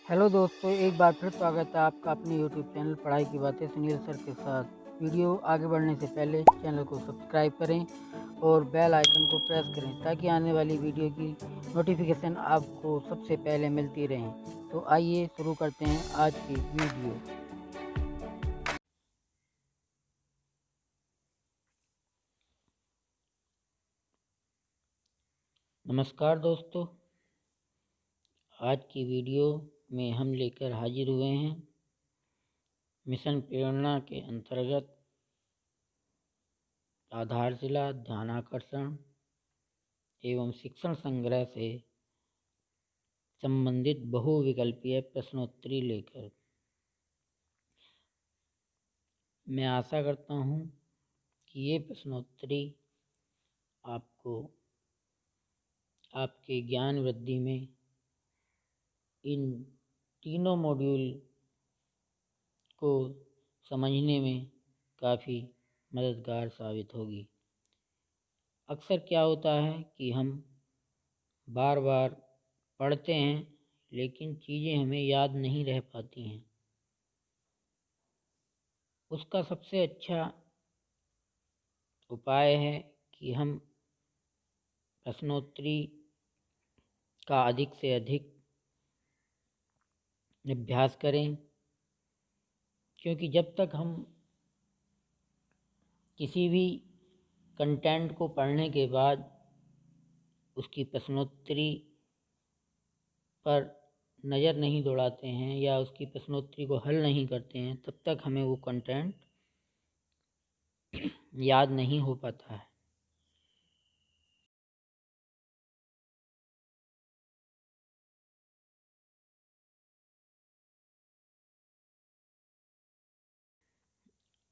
Hello दोस्तों, एक बार फिर स्वागत है आपका अपने यूट्यूब चैनल पढ़ाई की बातें सुनील सर के साथ। वीडियो आगे बढ़ने से पहले चैनल को सब्सक्राइब करें और बेल आइकन को प्रेस करें ताकि आने वाली वीडियो की नोटिफिकेशन आपको सबसे पहले मिलती रहे। तो आइए शुरू करते हैं आज की वीडियो। नमस्कार दोस्तों, आज की वीडियो में हम लेकर हाजिर हुए हैं मिशन प्रेरणा के अंतर्गत आधारशिला, ध्यानाकर्षण एवं शिक्षण संग्रह से संबंधित बहुविकल्पीय प्रश्नोत्तरी लेकर। मैं आशा करता हूँ कि ये प्रश्नोत्तरी आपको आपके ज्ञान वृद्धि में इन तीनों मॉड्यूल को समझने में काफ़ी मददगार साबित होगी। अक्सर क्या होता है कि हम बार बार पढ़ते हैं लेकिन चीज़ें हमें याद नहीं रह पाती हैं। उसका सबसे अच्छा उपाय है कि हम प्रश्नोत्तरी का अधिक से अधिक अभ्यास करें, क्योंकि जब तक हम किसी भी कंटेंट को पढ़ने के बाद उसकी प्रश्नोत्तरी पर नज़र नहीं दौड़ाते हैं या उसकी प्रश्नोत्तरी को हल नहीं करते हैं, तब तक हमें वो कंटेंट याद नहीं हो पाता है।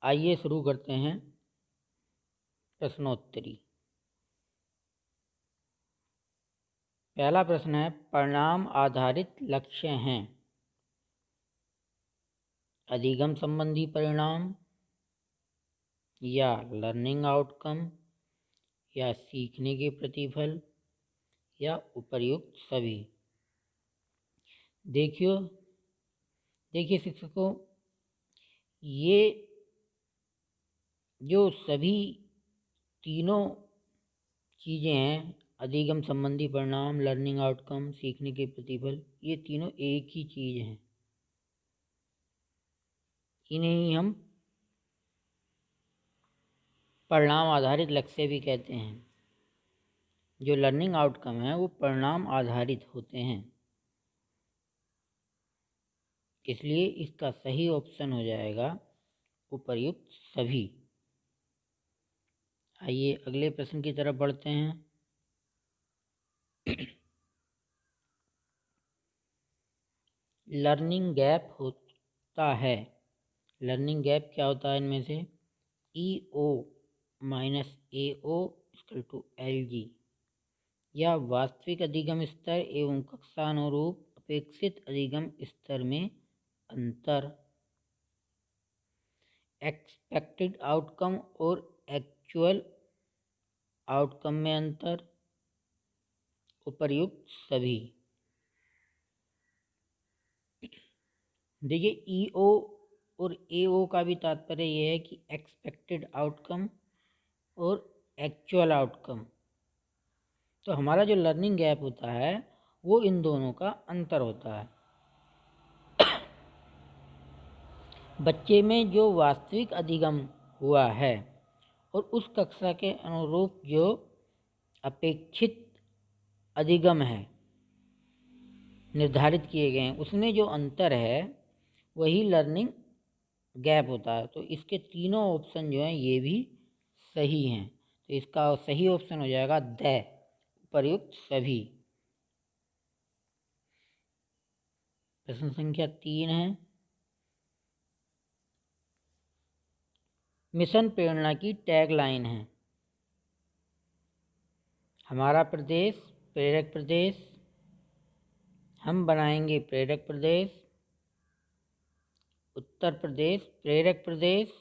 आइए शुरू करते हैं प्रश्नोत्तरी। पहला प्रश्न है, परिणाम आधारित लक्ष्य हैं अधिगम संबंधी परिणाम या लर्निंग आउटकम या सीखने के प्रतिफल या उपर्युक्त सभी। देखिए शिक्षकों, ये जो सभी तीनों चीज़ें हैं, अधिगम संबंधी परिणाम, लर्निंग आउटकम, सीखने के प्रतिफल, ये तीनों एक ही चीज़ हैं। इन्हें ही हम परिणाम आधारित लक्ष्य भी कहते हैं। जो लर्निंग आउटकम है वो परिणाम आधारित होते हैं, इसलिए इसका सही ऑप्शन हो जाएगा उपर्युक्त सभी। आइए अगले प्रश्न की तरफ बढ़ते हैं। लर्निंग गैप होता है, लर्निंग गैप क्या होता है इनमें से? EO minus AO equal to LG, या वास्तविक अधिगम स्तर एवं कक्षानुरूप अपेक्षित अधिगम स्तर में अंतर, एक्सपेक्टेड आउटकम और एक्चुअल आउटकम में अंतर, उपर्युक्त सभी। देखिए EO और AO का भी तात्पर्य यह है कि एक्सपेक्टेड आउटकम और एक्चुअल आउटकम। तो हमारा जो लर्निंग गैप होता है वो इन दोनों का अंतर होता है। बच्चे में जो वास्तविक अधिगम हुआ है और उस कक्षा के अनुरूप जो अपेक्षित अधिगम है निर्धारित किए गए हैं, उसमें जो अंतर है वही लर्निंग गैप होता है। तो इसके तीनों ऑप्शन जो हैं ये भी सही हैं, तो इसका सही ऑप्शन हो जाएगा द, उपर्युक्त सभी। प्रश्न संख्या 3 है, मिशन प्रेरणा की टैगलाइन है, हमारा प्रदेश प्रेरक प्रदेश, हम बनाएंगे प्रेरक प्रदेश, उत्तर प्रदेश प्रेरक प्रदेश,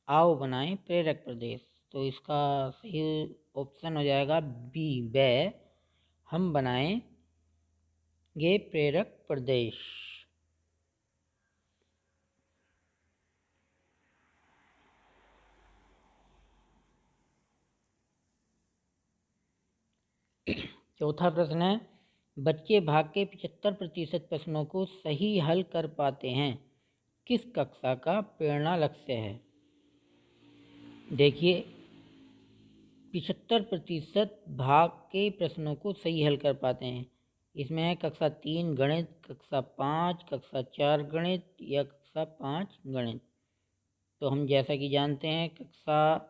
आओ बनाएं प्रेरक प्रदेश। तो इसका सही ऑप्शन हो जाएगा बी, ब, हम बनाएं ये प्रेरक प्रदेश। चौथा प्रश्न है, बच्चे भाग के 75% प्रश्नों को सही हल कर पाते हैं, किस कक्षा का प्रेरणा लक्ष्य है? देखिए, 75% भाग के प्रश्नों को सही हल कर पाते हैं। इसमें है कक्षा 3 गणित, कक्षा 5, कक्षा 4 गणित या कक्षा 5 गणित। तो हम जैसा कि जानते हैं, कक्षा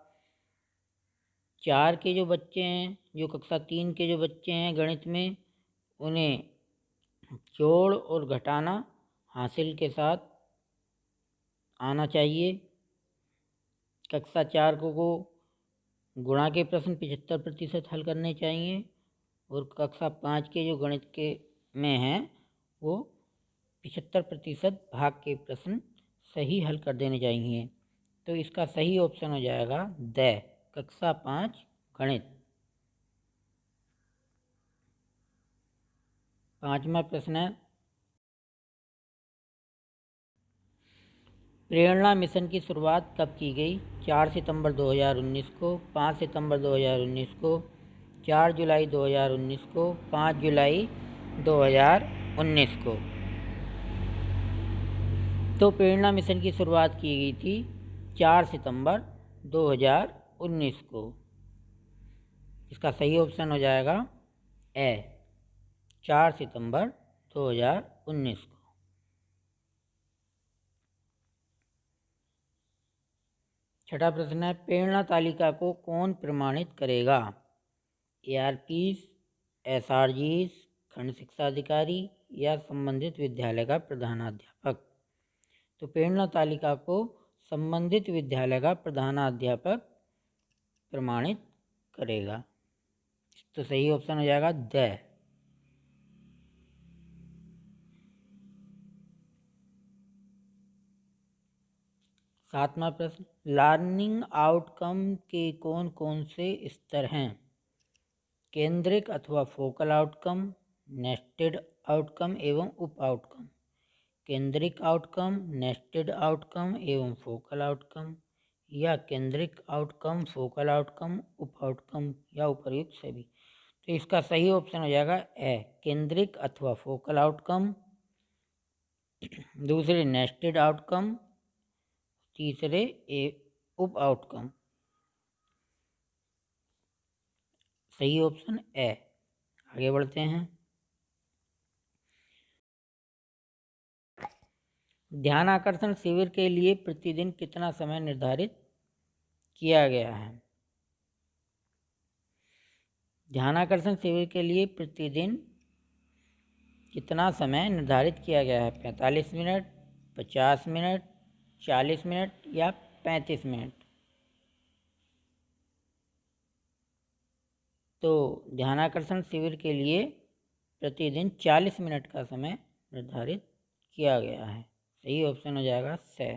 4 के जो बच्चे हैं, जो कक्षा 3 के जो बच्चे हैं गणित में, उन्हें जोड़ और घटाना हासिल के साथ आना चाहिए। कक्षा 4 को गुणा के प्रश्न 75% हल करने चाहिए, और कक्षा 5 के जो गणित के में हैं वो 75% भाग के प्रश्न सही हल कर देने चाहिए। तो इसका सही ऑप्शन हो जाएगा द, कक्षा 5 गणित। पांचवा प्रश्न है, प्रेरणा मिशन की शुरुआत कब की गई? 4 सितंबर 2019 को, 5 सितंबर 2019 को, 4 जुलाई 2019 को, 5 जुलाई 2019 को। तो प्रेरणा मिशन की शुरुआत की गई थी 4 सितंबर 2019 को। इसका सही ऑप्शन हो जाएगा ए, 4 सितंबर 2019 को। छठा प्रश्न है, प्रेरणा तालिका को कौन प्रमाणित करेगा? ARPs, SRGs, खंड शिक्षा अधिकारी या संबंधित विद्यालय का प्रधानाध्यापक? तो प्रेरणा तालिका को संबंधित विद्यालय का प्रधानाध्यापक प्रमाणित करेगा। तो सही ऑप्शन हो जाएगा द। सातवां प्रश्न, लर्निंग आउटकम के कौन कौन से स्तर हैं? केंद्रिक अथवा फोकल आउटकम, नेस्टेड आउटकम एवं उप आउटकम। केंद्रिक आउटकम, नेस्टेड आउटकम एवं फोकल आउटकम, या केंद्रिक आउटकम, फोकल आउटकम, उप आउटकम, या उपर्युक्त सभी। तो इसका सही ऑप्शन हो जाएगा ए, केंद्रिक अथवा फोकल आउटकम। दूसरे नेस्टेड आउटकम, तीसरे उप आउटकम। सही ऑप्शन ए। आगे बढ़ते हैं। ध्यान आकर्षण शिविर के लिए प्रतिदिन कितना समय निर्धारित किया गया है? ध्यान आकर्षण शिविर के लिए प्रतिदिन कितना समय निर्धारित किया गया है? 45 मिनट, 50 मिनट, 40 मिनट या 35 मिनट? तो ध्यानाकर्षण शिविर के लिए प्रतिदिन 40 मिनट का समय निर्धारित किया गया है। सही ऑप्शन हो जाएगा से।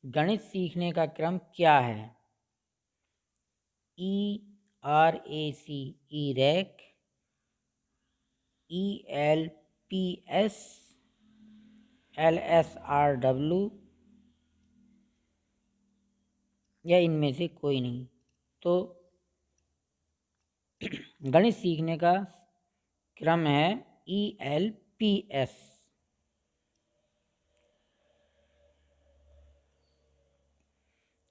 गणित सीखने का क्रम क्या है? ERAC, ERAC, ELPS, LSRW या इनमें से कोई नहीं? तो गणित सीखने का क्रम है ELPS।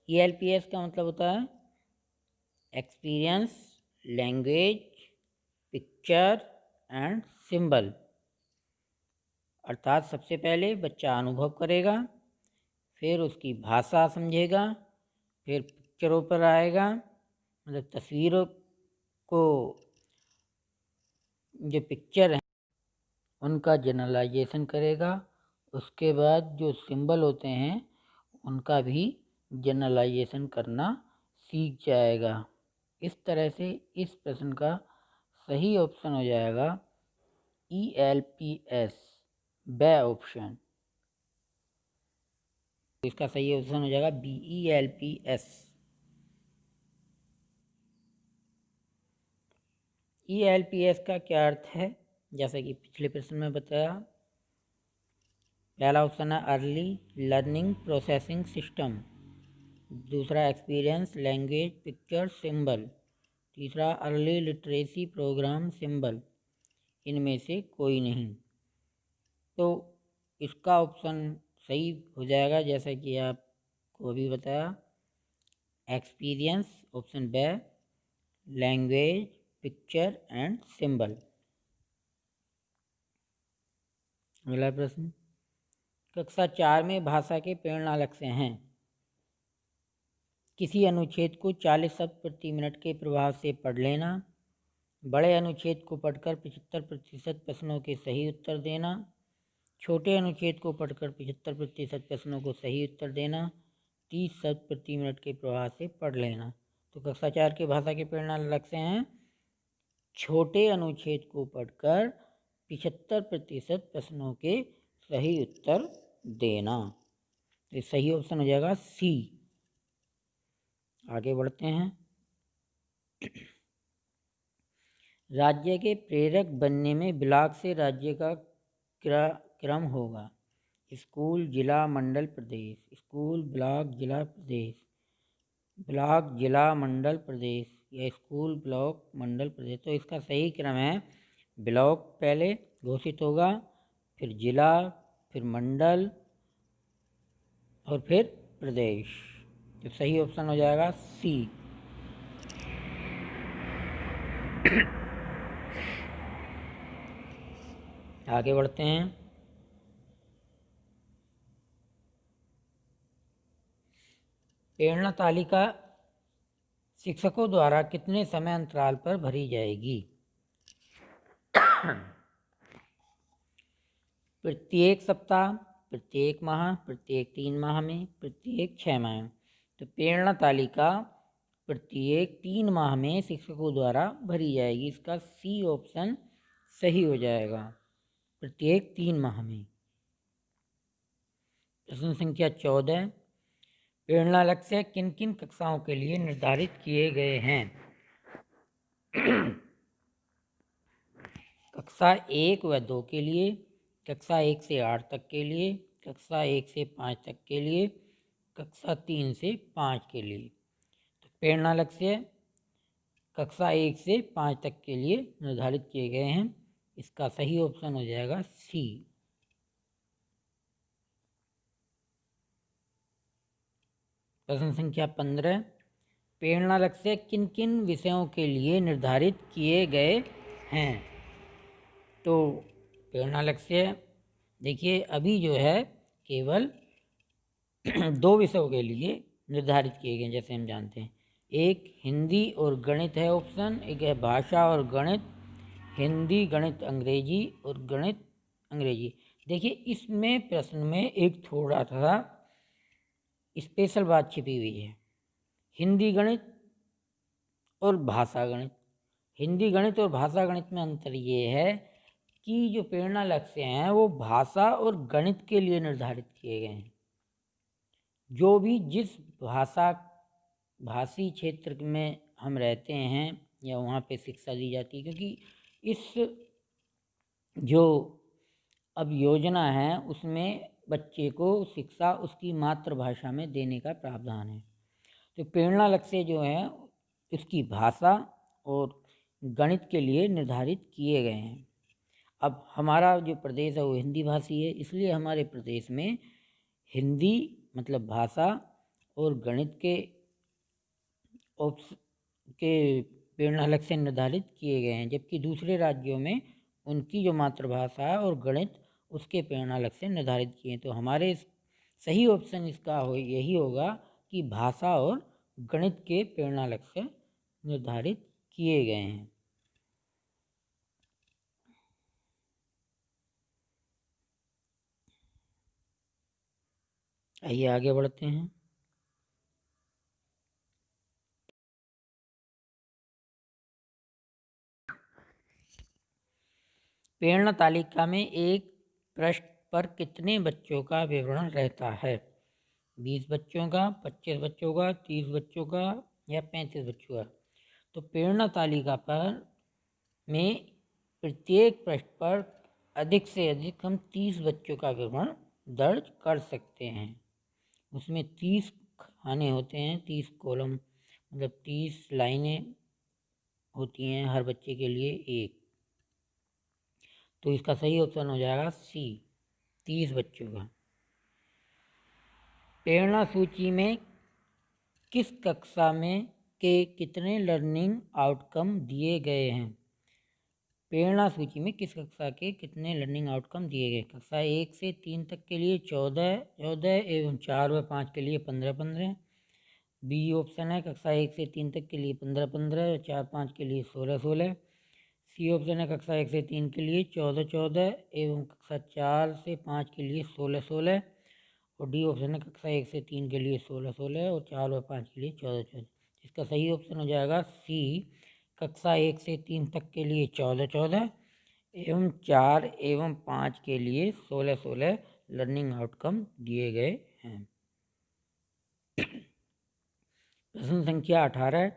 ELPS का मतलब होता है experience, language, picture and symbol. अर्थात सबसे पहले बच्चा अनुभव करेगा, फिर उसकी भाषा समझेगा, फिर पिक्चरों पर आएगा, मतलब तस्वीरों को, जो पिक्चर हैं उनका जनरलाइजेशन करेगा। उसके बाद जो सिंबल होते हैं उनका भी जनरलाइजेशन करना सीख जाएगा। इस तरह से इस प्रश्न का सही ऑप्शन हो जाएगा ELPS, ब ऑप्शन। इसका सही ऑप्शन हो जाएगा BELPS। ELPS का क्या अर्थ है? जैसे कि पिछले प्रश्न में बताया, पहला ऑप्शन है अर्ली लर्निंग प्रोसेसिंग सिस्टम, दूसरा एक्सपीरियंस लैंग्वेज पिक्चर सिंबल, तीसरा अर्ली लिटरेसी प्रोग्राम सिंबल। इनमें से कोई नहीं, तो इसका ऑप्शन सही हो जाएगा जैसा कि आपको अभी बताया, experience option B, language picture and symbol. अगला प्रश्न, कक्षा 4 में भाषा के प्रेरणा लक्ष्य हैं। किसी अनुच्छेद को 40 शब्द प्रति मिनट के प्रभाव से पढ़ लेना, बड़े अनुच्छेद को पढ़कर 75% प्रश्नों के सही उत्तर देना, छोटे अनुच्छेद को पढ़कर 75% प्रश्नों को सही उत्तर देना, 30 शब्द प्रति मिनट के प्रभाव से पढ़ लेना। तो कक्षा 4 के भाषा के प्रेरणा लक्ष्य हैं छोटे अनुच्छेद को पढ़कर 75% प्रश्नों के सही उत्तर देना। तो सही ऑप्शन हो जाएगा सी। आगे बढ़ते हैं, राज्य के प्रेरक बनने में ब्लॉक से राज्य का क्रम होगा। स्कूल जिला मंडल प्रदेश, स्कूल ब्लॉक जिला प्रदेश, ब्लॉक जिला मंडल प्रदेश, या स्कूल ब्लॉक मंडल प्रदेश। तो इसका सही क्रम है, ब्लॉक पहले घोषित होगा, फिर जिला, फिर मंडल और फिर प्रदेश। तो सही ऑप्शन हो जाएगा सी। आगे बढ़ते हैं, प्रेरणा तालिका शिक्षकों द्वारा कितने समय अंतराल पर भरी जाएगी? प्रत्येक सप्ताह, प्रत्येक माह, प्रत्येक 3 माह में, प्रत्येक 6 माह। तो प्रेरणा तालिका प्रत्येक 3 माह में शिक्षकों द्वारा भरी जाएगी। इसका सी ऑप्शन सही हो जाएगा, प्रत्येक 3 माह में। प्रश्न संख्या 14, प्रेरणा लक्ष्य किन किन कक्षाओं के लिए निर्धारित किए गए हैं? कक्षा 1 व 2 के लिए, कक्षा 1 से 8 तक के लिए, कक्षा 1 से 5 तक के लिए, कक्षा 3 से 5 के लिए। तो प्रेरणा लक्ष्य कक्षा 1 से 5 तक के लिए निर्धारित किए गए हैं। इसका सही ऑप्शन हो जाएगा सी। प्रश्न संख्या 15, प्रेरणा लक्ष्य किन किन विषयों के लिए निर्धारित किए गए हैं? तो प्रेरणा लक्ष्य देखिए अभी जो है केवल 2 विषयों के लिए निर्धारित किए गए, जैसे हम जानते हैं। एक हिंदी और गणित है ऑप्शन, एक है भाषा और गणित, हिंदी गणित अंग्रेजी और गणित अंग्रेजी। देखिए इसमें प्रश्न में एक थोड़ा सा स्पेशल बात छिपी हुई है, हिंदी गणित और भाषा गणित। हिंदी गणित और भाषा गणित में अंतर ये है कि जो प्रेरणा लक्ष्य हैं वो भाषा और गणित के लिए निर्धारित किए गए हैं। जो भी जिस भाषी क्षेत्र में हम रहते हैं या वहाँ पे शिक्षा दी जाती है, क्योंकि इस जो अब योजना है उसमें बच्चे को शिक्षा उसकी मातृभाषा में देने का प्रावधान है। तो प्रेरणा लक्ष्य जो है उसकी भाषा और गणित के लिए निर्धारित किए गए हैं। अब हमारा जो प्रदेश है वो हिंदी भाषी है, इसलिए हमारे प्रदेश में हिंदी मतलब भाषा और गणित के प्रेरणा लक्ष्य निर्धारित किए गए हैं, जबकि दूसरे राज्यों में उनकी जो मातृभाषा है और गणित उसके प्रेरणा लक्ष्य निर्धारित किए। तो हमारे सही ऑप्शन इसका यही होगा कि भाषा और गणित के प्रेरणा लक्ष्य निर्धारित किए गए हैं। आइए आगे बढ़ते हैं, प्रेरणा तालिका में एक पृष्ठ पर कितने बच्चों का विवरण रहता है? 20 बच्चों का, 25 बच्चों का, 30 बच्चों का या 35 बच्चों का? तो प्रेरणा तालिका पर में प्रत्येक पृष्ठ पर अधिक से अधिक हम 30 बच्चों का विवरण दर्ज कर सकते हैं। उसमें 30 खाने होते हैं, 30 कॉलम, मतलब 30 लाइनें होती हैं, हर बच्चे के लिए एक। तो इसका सही ऑप्शन हो जाएगा सी, 30 बच्चों का। प्रेरणा सूची में किस कक्षा में के कितने लर्निंग आउटकम दिए गए हैं? प्रेरणा सूची में किस कक्षा के कितने लर्निंग आउटकम दिए गए? कक्षा 1 से 3 तक के लिए 14 एवं 4 व 5 के लिए 15। बी ऑप्शन है कक्षा 1 से 3 तक के लिए 15 और 4-5 के लिए 16। सी ऑप्शन है कक्षा 1 से 3 के लिए 14 एवं कक्षा 4 से 5 के लिए 16। और डी ऑप्शन है कक्षा 1 से 3 के लिए 16 और 4 व 5 के लिए 14। इसका सही ऑप्शन हो जाएगा सी, कक्षा 1 से 3 तक के लिए 14 एवं 4 एवं 5 के लिए 16 लर्निंग आउटकम दिए गए हैं। प्रश्न संख्या 18,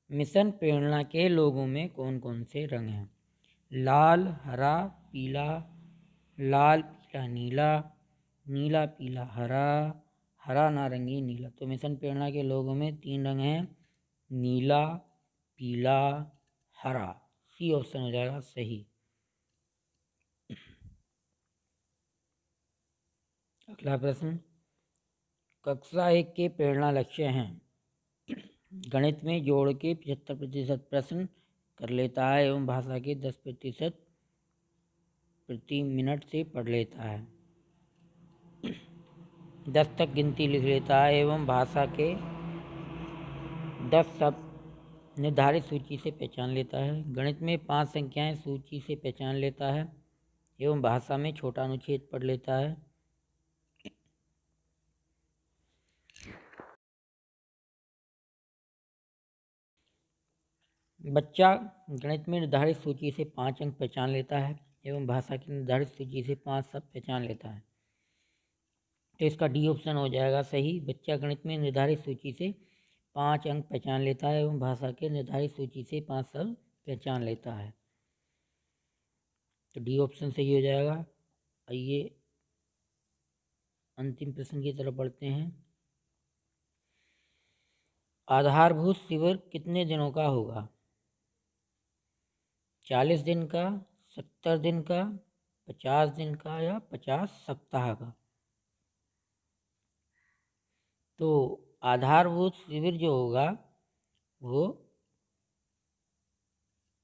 मिशन प्रेरणा के लोगों में कौन कौन से रंग हैं? लाल, हरा, पीला, लाल पीला नीला, नीला पीला हरा, हरा नारंगी नीला। तो मिशन प्रेरणा के लोगों में 3 रंग हैं, नीला, पीला, हरा। सी ऑप्शन हो जाएगा सही। अगला प्रश्न, कक्षा 1 के प्रेरणा लक्ष्य हैं। गणित में जोड़ के 75% प्रश्न कर लेता है एवं भाषा के 10% प्रति मिनट से पढ़ लेता है। 10 तक गिनती लिख लेता है एवं भाषा के 10 शब्द निर्धारित सूची से पहचान लेता है। गणित में 5 संख्याएं सूची से पहचान लेता है एवं भाषा में छोटा अनुच्छेद पढ़ लेता है। बच्चा गणित में निर्धारित सूची से 5 अंक पहचान लेता है एवं भाषा की निर्धारित सूची से 5 शब्द पहचान लेता है। तो इसका डी ऑप्शन हो जाएगा सही। बच्चा गणित में निर्धारित सूची से 5 अंक पहचान लेता है एवं भाषा के निर्धारित सूची से 5 शब्द पहचान लेता है। तो डी ऑप्शन सही हो जाएगा। आइए अंतिम प्रश्न की तरफ बढ़ते हैं। आधारभूत शिविर कितने दिनों का होगा? 40 दिन का, 70 दिन का, 50 दिन का या 50 सप्ताह का? तो आधारभूत शिविर जो होगा वो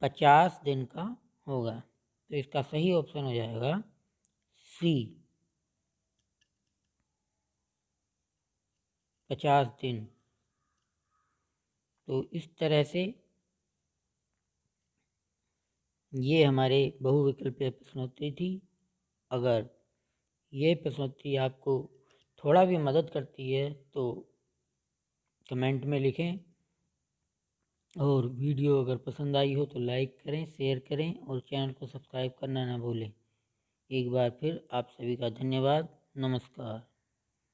50 दिन का होगा। तो इसका सही ऑप्शन हो जाएगा सी, 50 दिन। तो इस तरह से ये हमारे बहुविकल्पीय प्रश्नोत्तरी थी। अगर ये प्रश्नोत्तरी आपको थोड़ा भी मदद करती है तो कमेंट में लिखें, और वीडियो अगर पसंद आई हो तो लाइक करें, शेयर करें और चैनल को सब्सक्राइब करना ना भूलें। एक बार फिर आप सभी का धन्यवाद। नमस्कार।